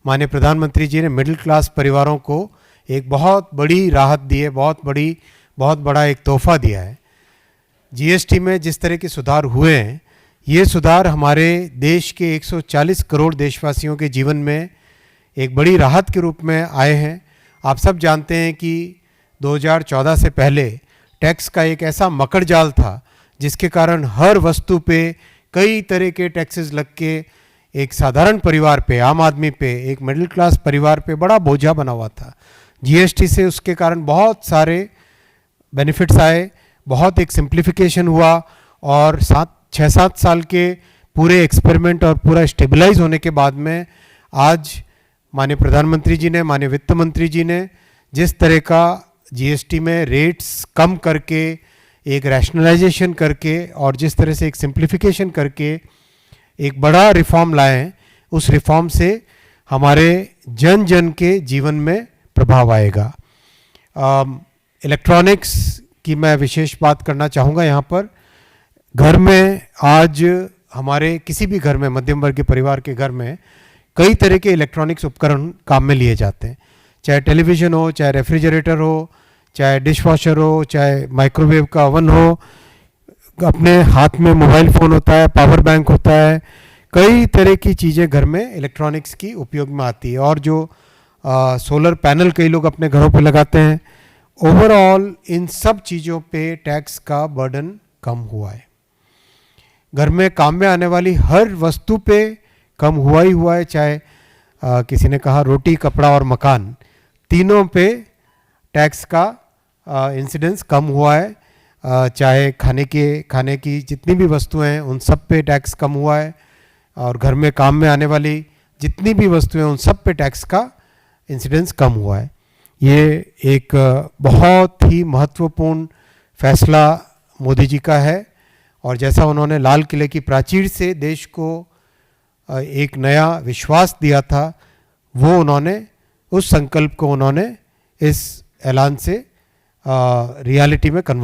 माननीय प्रधानमंत्री जी ने मिडिल क्लास परिवारों को एक बहुत बड़ी राहत दी है, बहुत बड़ा एक तोहफा दिया है। जीएसटी में जिस तरह के सुधार हुए हैं, ये सुधार हमारे देश के 140 करोड़ देशवासियों के जीवन में एक बड़ी राहत के रूप में आए हैं। आप सब जानते हैं कि 2014 से पहले टैक्स का एक ऐसा मकड़ जाल था जिसके कारण हर वस्तु पे कई तरह के टैक्सेस लग के एक साधारण परिवार पे, आम आदमी पे, एक मिडिल क्लास परिवार पे बड़ा बोझा बना हुआ था। जीएसटी से उसके कारण बहुत सारे बेनिफिट्स आए, बहुत एक सिंप्लीफिकेशन हुआ और 6-7 साल के पूरे एक्सपेरिमेंट और पूरा स्टेबलाइज होने के बाद में आज माननीय प्रधानमंत्री जी ने, माननीय वित्त मंत्री जी ने जिस तरह का जीएसटी में रेट्स कम करके, एक रैशनलाइजेशन करके और जिस तरह से एक सिंप्लीफिकेशन करके एक बड़ा रिफॉर्म लाए हैं, उस रिफॉर्म से हमारे जन जन के जीवन में प्रभाव आएगा। इलेक्ट्रॉनिक्स की मैं विशेष बात करना चाहूँगा यहाँ पर। घर में आज हमारे किसी भी घर में, मध्यम वर्ग के परिवार के घर में कई तरह के इलेक्ट्रॉनिक्स उपकरण काम में लिए जाते हैं, चाहे टेलीविज़न हो, चाहे रेफ्रिजरेटर हो, चाहे डिशवॉशर हो, चाहे माइक्रोवेव का ओवन हो, अपने हाथ में मोबाइल फ़ोन होता है, पावर बैंक होता है, कई तरह की चीज़ें घर में इलेक्ट्रॉनिक्स की उपयोग में आती है। और जो सोलर पैनल कई लोग अपने घरों पे लगाते हैं, ओवरऑल इन सब चीज़ों पे टैक्स का बर्डन कम हुआ है। घर में काम में आने वाली हर वस्तु पे कम हुआ ही हुआ है, चाहे किसी ने कहा रोटी, कपड़ा और मकान, तीनों पे टैक्स का इंसिडेंस कम हुआ है। चाहे खाने की जितनी भी वस्तुएं हैं उन सब पे टैक्स कम हुआ है, और घर में काम में आने वाली जितनी भी वस्तुएं उन सब पे टैक्स का इंसिडेंस कम हुआ है। ये एक बहुत ही महत्वपूर्ण फैसला मोदी जी का है, और जैसा उन्होंने लाल किले की प्राचीर से देश को एक नया विश्वास दिया था, वो उन्होंने उस संकल्प को उन्होंने इस ऐलान से रियलिटी में कन्वर्ट